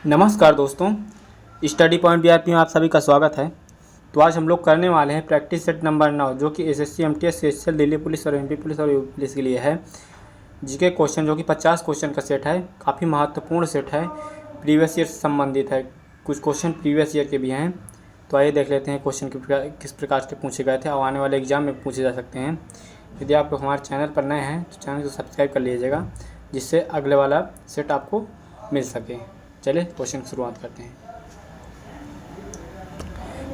नमस्कार दोस्तों, study point BRP में आप सभी का स्वागत है। तो आज हम लोग करने वाले हैं प्रैक्टिस सेट नंबर 9, जो कि SSC MTS special Delhi police और एमपी पुलिस और यूपी पुलिस के लिए है। जीके क्वेश्चन जो कि 50 क्वेश्चन का सेट है, काफ़ी महत्वपूर्ण सेट है, प्रीवियस ईयर से संबंधित है। कुछ क्वेश्चन प्रीवियस ईयर के भी हैं। तो आइए देख लेते हैं क्वेश्चन किस प्रकार से पूछे गए थे और आने वाले एग्जाम में पूछे जा सकते हैं। यदि आप हमारे चैनल पर नए हैं तो चैनल को सब्सक्राइब कर लीजिएगा, जिससे अगले वाला सेट आपको मिल सके। चलिए क्वेश्चन की शुरुआत करते हैं।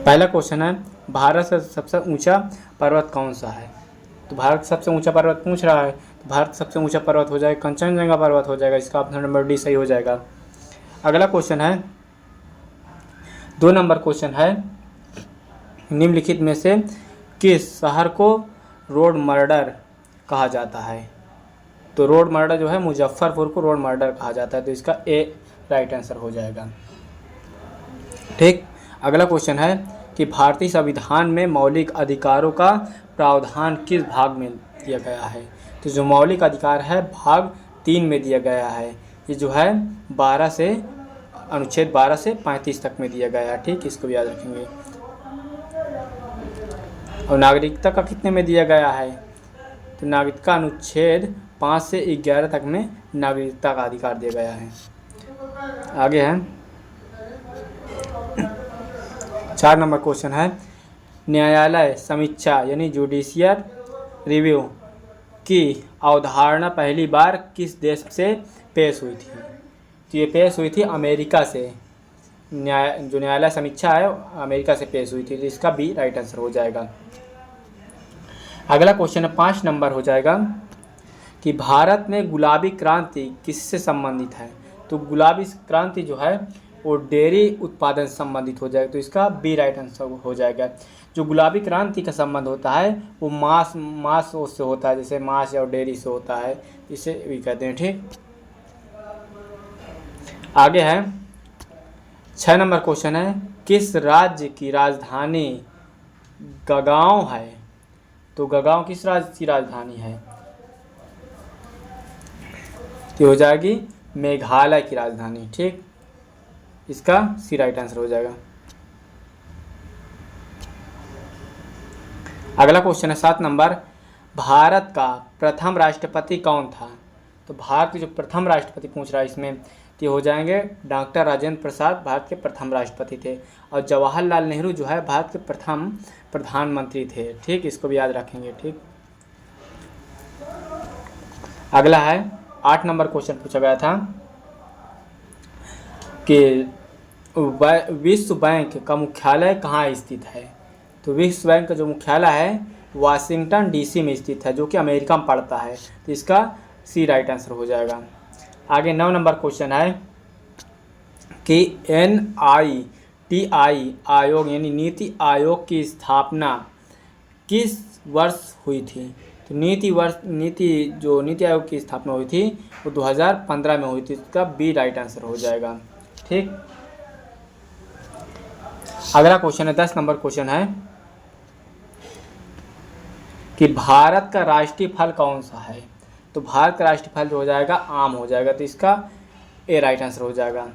पहला क्वेश्चन है, भारत से सबसे ऊंचा पर्वत कौन सा है? तो भारत सबसे ऊंचा पर्वत पूछ रहा है, तो भारत सबसे ऊंचा पर्वत हो जाएगा कंचनजंगा पर्वत हो जाएगा। इसका ऑप्शन नंबर डी सही हो जाएगा। अगला क्वेश्चन है, 2 नंबर क्वेश्चन है, निम्नलिखित में से किस शहर को रोड मर्डर कहा जाता है? तो रोड मर्डर जो है, मुजफ्फरपुर को रोड मर्डर कहा जाता है। तो इसका ए राइट आंसर हो जाएगा। ठीक। अगला क्वेश्चन है कि भारतीय संविधान में मौलिक अधिकारों का प्रावधान किस भाग में दिया गया है? तो जो मौलिक अधिकार है भाग 3 में दिया गया है। ये जो है अनुच्छेद 12 से 35 तक में दिया गया है। ठीक, इसको भी याद रखेंगे। और नागरिकता का कितने में दिया गया है? तो नागरिकता अनुच्छेद 5 से 11 तक में नागरिकता का अधिकार दिया गया है। आगे है 4 नंबर क्वेश्चन है, न्यायालय समीक्षा यानी जुडिशियल रिव्यू की अवधारणा पहली बार किस देश से पेश हुई थी? तो ये पेश हुई थी अमेरिका से। जो न्यायालय समीक्षा है अमेरिका से पेश हुई थी। तो इसका बी राइट आंसर हो जाएगा। अगला क्वेश्चन है 5 नंबर हो जाएगा कि भारत में गुलाबी क्रांति किससे संबंधित है? तो गुलाबी क्रांति जो है वो डेयरी उत्पादन से संबंधित हो जाएगा। तो इसका बी राइट आंसर हो जाएगा। जो गुलाबी क्रांति का संबंध होता है वो मांस से होता है, जैसे मांस और डेयरी से होता है, इसे भी कहते हैं। ठीक। आगे है 6 नंबर क्वेश्चन है, किस राज्य की राजधानी गगांव है? तो गगांव किस राज्य की राजधानी है? तो हो जाएगी मेघालय की राजधानी। ठीक, इसका सी राइट आंसर हो जाएगा। अगला क्वेश्चन है 7 नंबर, भारत का प्रथम राष्ट्रपति कौन था? तो भारत के जो प्रथम राष्ट्रपति पूछ रहा है इसमें, तो हो जाएंगे डॉक्टर राजेंद्र प्रसाद भारत के प्रथम राष्ट्रपति थे। और जवाहरलाल नेहरू जो है भारत के प्रथम प्रधानमंत्री थे। ठीक, इसको भी याद रखेंगे। ठीक। अगला है 8 नंबर क्वेश्चन पूछा गया था कि विश्व बैंक का मुख्यालय कहाँ स्थित है? तो विश्व बैंक का जो मुख्यालय है वाशिंगटन डीसी में स्थित है, जो कि अमेरिका में पड़ता है। तो इसका सी राइट आंसर हो जाएगा। आगे 9 नंबर क्वेश्चन है कि NITI आयोग यानी नीति आयोग की स्थापना किस वर्ष हुई थी? तो नीति आयोग की स्थापना हुई थी वो 2015 में हुई थी। इसका बी राइट आंसर हो जाएगा। ठीक। अगला क्वेश्चन है 10 नंबर क्वेश्चन है कि भारत का राष्ट्रीय फल कौन सा है? तो भारत का राष्ट्रीय फल जो हो जाएगा आम हो जाएगा। तो इसका ए राइट आंसर हो जाएगा।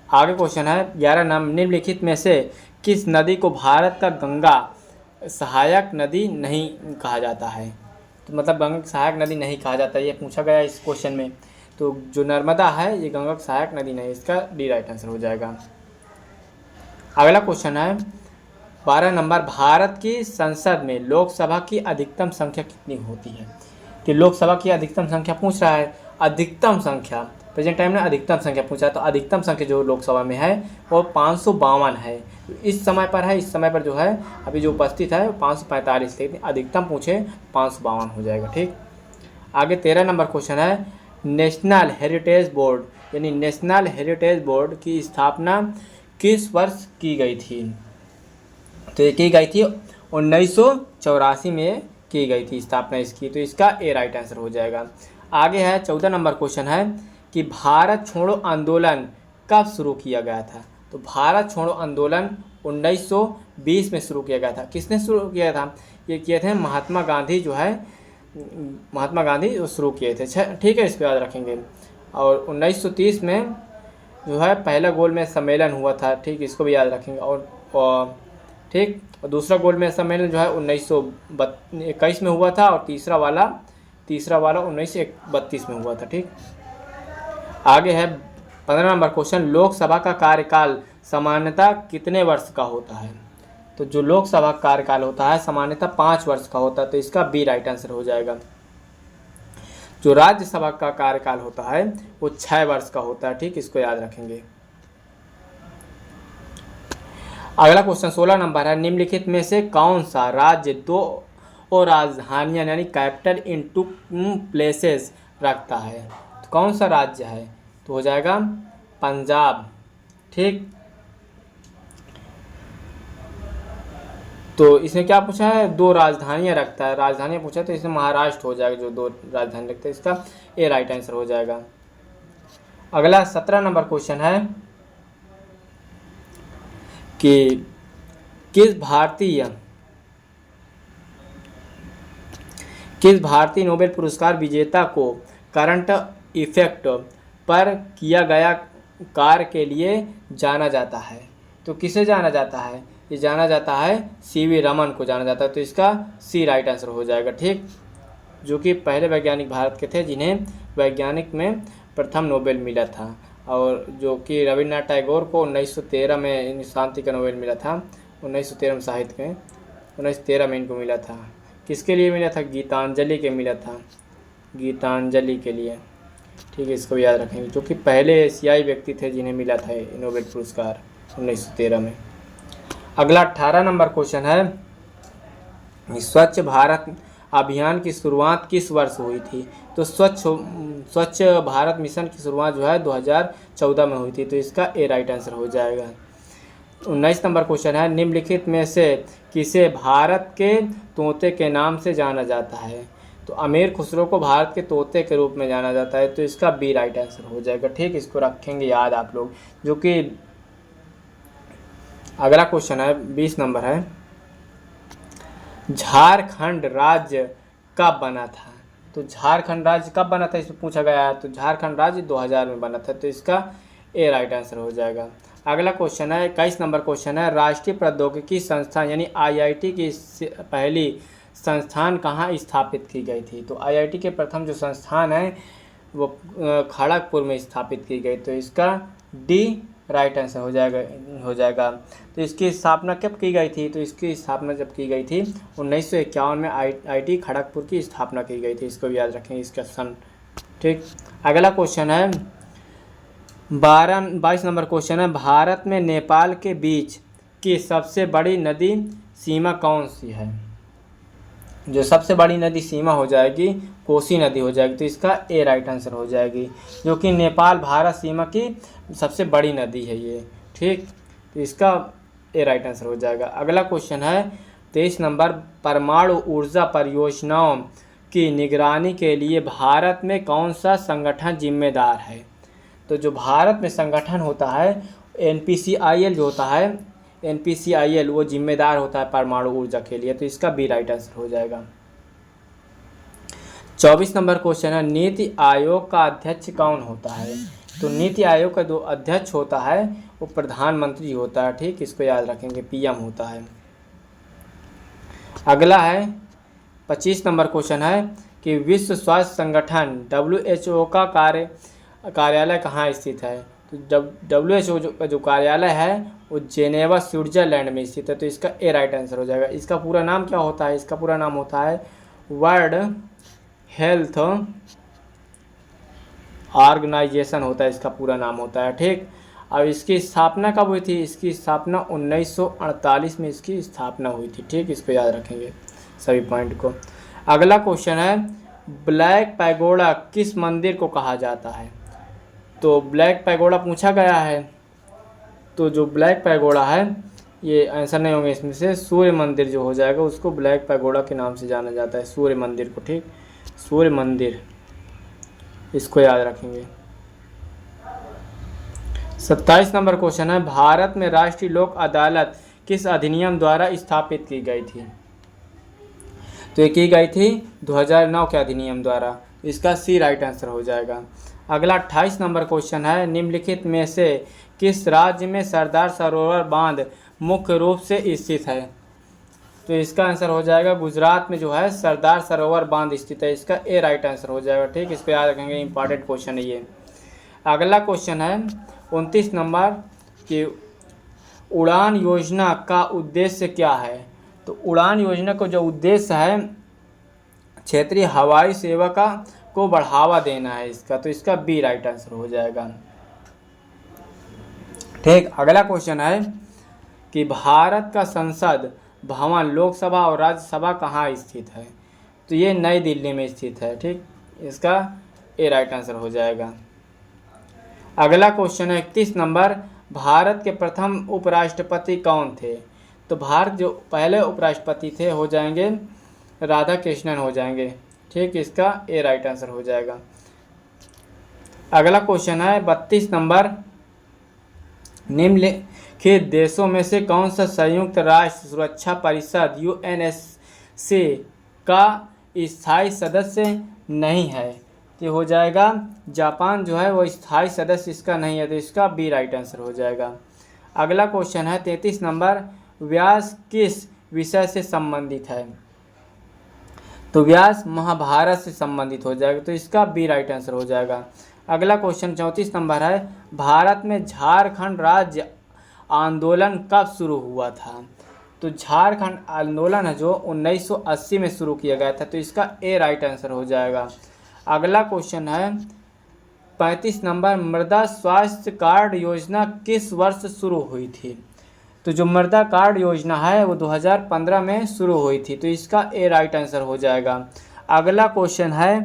आगे क्वेश्चन है 11 नंबर, निम्नलिखित में से किस नदी को भारत का गंगा सहायक नदी नहीं कहा जाता है? तो मतलब गंगा की सहायक नदी नहीं कहा जाता, ये पूछा गया इस क्वेश्चन में। तो जो नर्मदा है ये गंगा की सहायक नदी नहीं, इसका डी राइट आंसर हो जाएगा। अगला क्वेश्चन है 12 नंबर, भारत की संसद में लोकसभा की अधिकतम संख्या कितनी होती है? कि लोकसभा की अधिकतम संख्या पूछ रहा है। अधिकतम संख्या प्रेजेंट टाइम में अधिकतम संख्या पूछा, तो अधिकतम संख्या जो लोकसभा में है वो 552 है। इस समय पर है, इस समय पर जो है अभी जो उपस्थित है वो 545, लेकिन अधिकतम पूछे 552 हो जाएगा। ठीक। आगे 13 नंबर क्वेश्चन है, नेशनल हेरिटेज बोर्ड यानी नेशनल हेरिटेज बोर्ड की स्थापना किस वर्ष की गई थी? तो ये की गई थी 1984 में की गई थी स्थापना इसकी। तो इसका ए राइट आंसर हो जाएगा। आगे है 14 नंबर क्वेश्चन है कि भारत छोड़ो आंदोलन कब शुरू किया गया था? तो भारत छोड़ो आंदोलन 1920 में शुरू किया गया था। किसने शुरू किया था? ये किए थे महात्मा गांधी जो है, महात्मा गांधी शुरू किए थे। ठीक है, इसको याद रखेंगे। और 1930 में जो है पहला गोलमेज सम्मेलन हुआ था, ठीक, इसको भी याद रखेंगे। और ठीक, और दूसरा गोलमेज सम्मेलन जो है 1921 में हुआ था, और तीसरा वाला 1932 में हुआ था, ठीक। आगे है 15 नंबर क्वेश्चन, लोकसभा का कार्यकाल सामान्यतः कितने वर्ष का होता है? तो जो लोकसभा का कार्यकाल होता है सामान्यतः 5 वर्ष का होता है, तो इसका बी राइट आंसर हो जाएगा। जो राज्यसभा का कार्यकाल होता है वो 6 वर्ष का होता है, ठीक, इसको याद रखेंगे। अगला क्वेश्चन 16 नंबर है, निम्नलिखित में से कौन सा राज्य 2 और राजधानियां यानी कैपिटल इन 2 प्लेसेस रखता है? तो कौन सा राज्य है? तो हो जाएगा पंजाब, ठीक। तो इसने क्या पूछा है? 2 राजधानियां रखता है, राजधानियां पूछा, तो इसमें महाराष्ट्र हो जाएगा जो 2 राजधानी रखता है, इसका ए राइट आंसर हो जाएगा। अगला 17 नंबर क्वेश्चन है कि किस भारतीय नोबेल पुरस्कार विजेता को करंट इफेक्ट पर किया गया कार्य के लिए जाना जाता है? तो किसे जाना जाता है? ये जाना जाता है सीवी रमन को जाना जाता है, तो इसका सी राइट आंसर हो जाएगा, ठीक। जो कि पहले वैज्ञानिक भारत के थे जिन्हें वैज्ञानिक में प्रथम नोबेल मिला था, और जो कि रविन्द्रनाथ टैगोर को 1913 में शांति का नोबेल मिला था, 1913 में साहित्य में 1913 में इनको मिला था। किसके लिए मिला था? गीतांजलि के मिला था, गीतांजलि के लिए, ठीक है, इसको याद रखेंगे। जो कि पहले एशियाई व्यक्ति थे जिन्हें मिला था नोबेल पुरस्कार 1913 में। अगला 18 नंबर क्वेश्चन है, स्वच्छ भारत अभियान की शुरुआत किस वर्ष हुई थी? तो स्वच्छ भारत मिशन की शुरुआत जो है 2014 में हुई थी, तो इसका ए राइट आंसर हो जाएगा। 19 नंबर क्वेश्चन है, निम्नलिखित में से किसे भारत के तोते के नाम से जाना जाता है? तो अमीर खुसरो को भारत के तोते के रूप में जाना जाता है, तो इसका बी राइट आंसर हो जाएगा, ठीक। इसको रखेंगे याद आप लोग। जो कि अगला क्वेश्चन है 20 नंबर है, झारखंड राज्य कब बना था? तो झारखंड राज्य कब बना था इसमें पूछा गया है, तो झारखंड राज्य 2000 में बना था, तो इसका ए राइट आंसर हो जाएगा। अगला क्वेश्चन है 21 नंबर क्वेश्चन है, राष्ट्रीय प्रौद्योगिकी संस्थान यानी आईआईटी की पहली संस्थान कहाँ स्थापित की गई थी? तो आईआईटी के प्रथम जो संस्थान है वो खड़गपुर में स्थापित की गई, तो इसका डी राइट आंसर हो जाएगा। तो इसकी स्थापना कब की गई थी? तो इसकी स्थापना जब की गई थी 1951 में आईआईटी खड़गपुर की स्थापना की गई थी, इसको भी याद रखेंगे, इसका सन, ठीक। अगला क्वेश्चन है 22 नंबर क्वेश्चन है, भारत में नेपाल के बीच की सबसे बड़ी नदी सीमा कौन सी है? जो सबसे बड़ी नदी सीमा हो जाएगी कोसी नदी हो जाएगी, तो इसका ए राइट आंसर हो जाएगी। जो कि नेपाल भारत सीमा की सबसे बड़ी नदी है ये, ठीक, तो इसका ए राइट आंसर हो जाएगा। अगला क्वेश्चन है 23 नंबर, परमाणु ऊर्जा परियोजनाओं की निगरानी के लिए भारत में कौन सा संगठन जिम्मेदार है? तो जो भारत में संगठन होता है NPCIL जो होता है, NPCIL वो जिम्मेदार होता है परमाणु ऊर्जा के लिए, तो इसका बी राइट आंसर हो जाएगा। 24 नंबर क्वेश्चन है, नीति आयोग का अध्यक्ष कौन होता है? तो नीति आयोग का जो अध्यक्ष होता है वो प्रधानमंत्री होता है, ठीक, इसको याद रखेंगे, PM होता है। अगला है 25 नंबर क्वेश्चन है कि विश्व स्वास्थ्य संगठन WHO का कार्यालय कहाँ स्थित है? तो WHO का जो कार्यालय है वो जेनेवा स्विट्जरलैंड में स्थित है, तो इसका ए राइट आंसर हो जाएगा। इसका पूरा नाम क्या होता है? इसका पूरा नाम होता है वर्ल्ड हेल्थ ऑर्गेनाइजेशन होता है, इसका पूरा नाम होता है, ठीक। अब इसकी स्थापना कब हुई थी? इसकी स्थापना 1948 में इसकी स्थापना हुई थी, ठीक, इसको याद रखेंगे सभी पॉइंट को। अगला क्वेश्चन है, ब्लैक पैगोडा किस मंदिर को कहा जाता है? तो ब्लैक पैगोडा पूछा गया है, तो जो ब्लैक पैगोडा है ये आंसर नहीं होंगे इसमें से, सूर्य मंदिर जो हो जाएगा उसको ब्लैक पैगोडा के नाम से जाना जाता है, सूर्य मंदिर को, ठीक, सूर्य मंदिर, इसको याद रखेंगे। 27 नंबर क्वेश्चन है, भारत में राष्ट्रीय लोक अदालत किस अधिनियम द्वारा स्थापित की गई थी? तो ये की गई थी 2009 के अधिनियम द्वारा, इसका सी राइट आंसर हो जाएगा। अगला 28 नंबर क्वेश्चन है, निम्नलिखित में से किस राज्य में सरदार सरोवर बांध मुख्य रूप से स्थित है? तो इसका आंसर हो जाएगा गुजरात में जो है सरदार सरोवर बांध स्थित है। इसका ए राइट आंसर हो जाएगा। ठीक, इसको याद रखेंगे, इंपॉर्टेंट क्वेश्चन है ये। अगला क्वेश्चन है 29 नंबर कि उड़ान योजना का उद्देश्य क्या है? तो उड़ान योजना का जो उद्देश्य है क्षेत्रीय हवाई सेवा को बढ़ावा देना है इसका। तो इसका बी राइट आंसर हो जाएगा। ठीक, अगला क्वेश्चन है कि भारत का संसद भवन लोकसभा और राज्यसभा कहाँ स्थित है? तो ये नई दिल्ली में स्थित है। ठीक, इसका ए राइट आंसर हो जाएगा। अगला क्वेश्चन है 31 नंबर, भारत के प्रथम उपराष्ट्रपति कौन थे? तो भारत जो पहले उपराष्ट्रपति थे हो जाएंगे राधा कृष्णन हो जाएंगे। ठीक, इसका ए राइट आंसर हो जाएगा। अगला क्वेश्चन है 32 नंबर, निम्नलिखित देशों में से कौन सा संयुक्त राष्ट्र सुरक्षा परिषद यूएनएससी का स्थायी सदस्य नहीं है? तो हो जाएगा जापान जो है वो स्थायी सदस्य इसका नहीं है। तो इसका बी राइट आंसर हो जाएगा। अगला क्वेश्चन है 33 नंबर, व्यास किस विषय से संबंधित है? तो व्यास महाभारत से संबंधित हो जाएगा। तो इसका बी राइट आंसर हो जाएगा। अगला क्वेश्चन 34 नंबर है, भारत में झारखंड राज्य आंदोलन कब शुरू हुआ था? तो झारखंड आंदोलन है जो 1980 में शुरू किया गया था। तो इसका ए राइट आंसर हो जाएगा। अगला क्वेश्चन है 35 नंबर, मृदा स्वास्थ्य कार्ड योजना किस वर्ष शुरू हुई थी? तो जो मृदा कार्ड योजना है वो 2015 में शुरू हुई थी। तो इसका ए राइट आंसर हो जाएगा। अगला क्वेश्चन है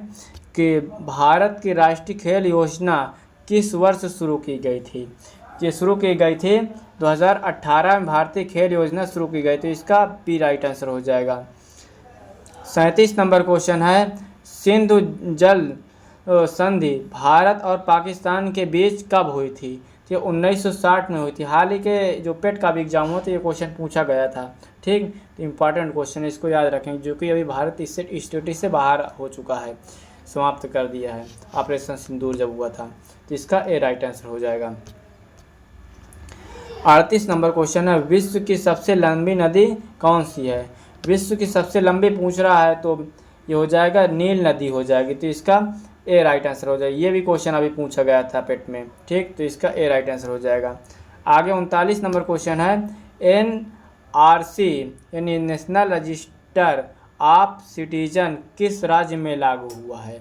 कि भारत की राष्ट्रीय खेल योजना किस वर्ष शुरू की गई थी? ये शुरू की गई थी 2018 में भारतीय खेल योजना शुरू की गई। तो इसका बी राइट आंसर हो जाएगा। 37 नंबर क्वेश्चन है, सिंधु जल संधि भारत और पाकिस्तान के बीच कब हुई थी? ये 1960 में हुई थी। हाल ही के जो पेट का भी एग्जाम हुआ था ये क्वेश्चन पूछा गया था। ठीक, तो इम्पॉर्टेंट क्वेश्चन है, इसको याद रखेंगे, जो कि अभी भारत इससे स्टेटस से बाहर हो चुका है, समाप्त कर दिया है ऑपरेशन सिंदूर जब हुआ था। तो इसका ए राइट आंसर हो जाएगा। 38 नंबर क्वेश्चन है, विश्व की सबसे लंबी नदी कौन सी है? विश्व की सबसे लंबी पूछ रहा है तो ये हो जाएगा नील नदी हो जाएगी। तो इसका ए राइट आंसर हो जाएगा। ये भी क्वेश्चन अभी पूछा गया था पेट में। ठीक, तो इसका ए राइट आंसर हो जाएगा। आगे 39 नंबर क्वेश्चन है, एनआरसी यानी नेशनल रजिस्टर ऑफ सिटीजन किस राज्य में लागू हुआ है?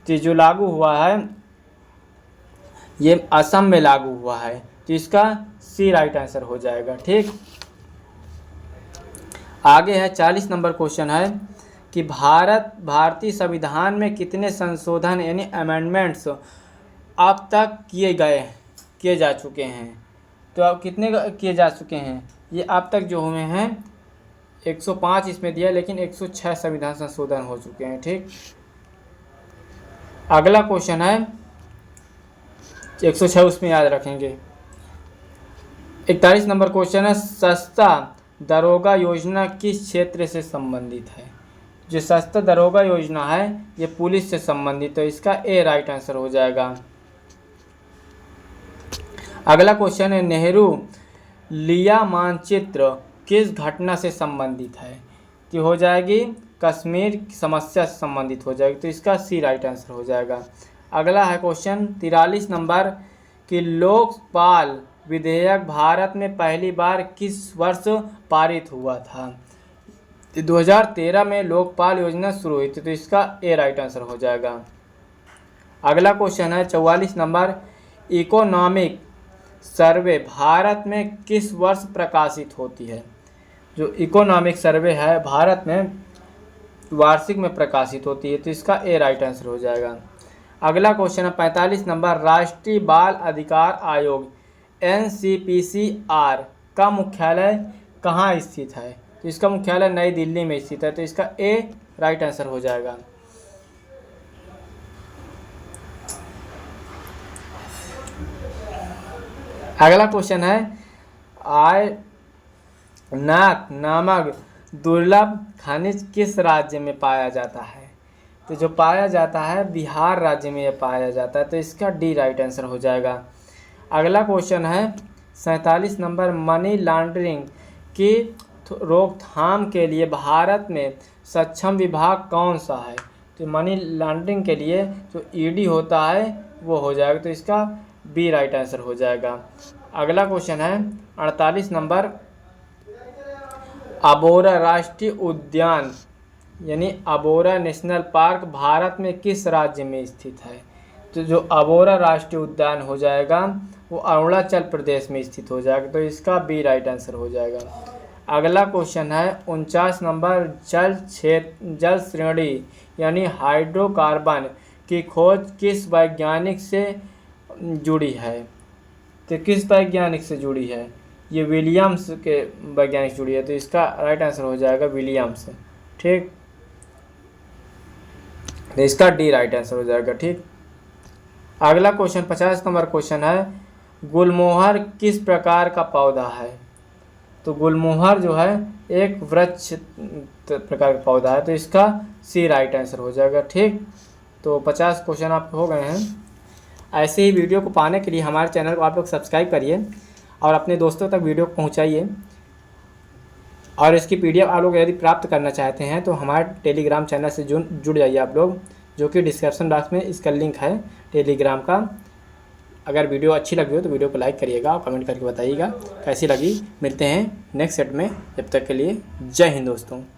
तो जो लागू हुआ है ये असम में लागू हुआ है। तो इसका सी राइट आंसर हो जाएगा। ठीक, आगे है 40 नंबर क्वेश्चन है कि भारतीय संविधान में कितने संशोधन यानी अमेंडमेंट्स अब तक किए जा चुके हैं? तो अब कितने किए जा चुके हैं? ये अब तक जो हुए हैं 105 इसमें दिया, लेकिन 106 संविधान संशोधन हो चुके हैं। ठीक, अगला क्वेश्चन है 106 उसमें याद रखेंगे। 41 नंबर क्वेश्चन है, सस्ता दरोगा योजना किस क्षेत्र से संबंधित है? जो सस्ता दरोगा योजना है ये पुलिस से संबंधित है। इसका ए राइट आंसर हो जाएगा। अगला क्वेश्चन है, नेहरू लिया मानचित्र किस घटना से संबंधित है? कि हो जाएगी कश्मीर समस्या से संबंधित हो जाएगी। तो इसका सी राइट आंसर हो जाएगा। अगला है क्वेश्चन 43 नंबर कि लोकपाल विधेयक भारत में पहली बार किस वर्ष पारित हुआ था? 2013 में लोकपाल योजना शुरू हुई थी। तो इसका ए राइट आंसर हो जाएगा। अगला क्वेश्चन है 44 नंबर, इकोनॉमिक सर्वे भारत में किस वर्ष प्रकाशित होती है? जो इकोनॉमिक सर्वे है भारत में वार्षिक में प्रकाशित होती है। तो इसका ए राइट आंसर हो जाएगा। अगला क्वेश्चन है 45 नंबर, राष्ट्रीय बाल अधिकार आयोग NCPCR का मुख्यालय कहाँ स्थित है? तो इसका मुख्यालय नई दिल्ली में स्थित है। तो इसका ए राइट आंसर हो जाएगा। अगला क्वेश्चन है, नाक नामक दुर्लभ खनिज किस राज्य में पाया जाता है? तो जो पाया जाता है बिहार राज्य में ये पाया जाता है, तो इसका डी राइट आंसर हो जाएगा। अगला क्वेश्चन है 47 नंबर, मनी लॉन्ड्रिंग की रोकथाम के लिए भारत में सक्षम विभाग कौन सा है? तो मनी लॉन्ड्रिंग के लिए जो ईडी होता है वो हो जाएगा, तो इसका बी राइट आंसर हो जाएगा। अगला क्वेश्चन है 48 नंबर, अबोरा राष्ट्रीय उद्यान यानी अबोरा नेशनल पार्क भारत में किस राज्य में स्थित है? तो जो अबोरा राष्ट्रीय उद्यान हो जाएगा वो अरुणाचल प्रदेश में स्थित हो जाएगा, तो इसका बी राइट आंसर हो जाएगा। अगला क्वेश्चन है 49 नंबर, जल श्रेणी यानी हाइड्रोकार्बन की खोज किस वैज्ञानिक से जुड़ी है? तो किस वैज्ञानिक से जुड़ी है? ये विलियम्स के वैज्ञानिक जुड़ी है, तो इसका राइट आंसर हो जाएगा विलियम्स। ठीक, तो इसका डी राइट आंसर हो जाएगा। ठीक, अगला क्वेश्चन 50 नंबर क्वेश्चन है, गुलमोहर किस प्रकार का पौधा है? तो गुलमोहर जो है एक वृक्ष प्रकार का पौधा है, तो इसका सी राइट आंसर हो जाएगा। ठीक, तो 50 क्वेश्चन आप हो गए हैं। ऐसे ही वीडियो को पाने के लिए हमारे चैनल को आप लोग सब्सक्राइब करिए और अपने दोस्तों तक वीडियो को पहुँचाइए। और इसकी पीडीएफ आप लोग यदि प्राप्त करना चाहते हैं तो हमारे टेलीग्राम चैनल से जुड़ जाइए आप लोग, जो कि डिस्क्रिप्शन बॉक्स में इसका लिंक है टेलीग्राम का। अगर वीडियो अच्छी लगी हो तो वीडियो को लाइक करिएगा और कमेंट करके बताइएगा कैसी लगी। मिलते हैं नेक्स्ट सेट में, जब तक के लिए जय हिंद दोस्तों।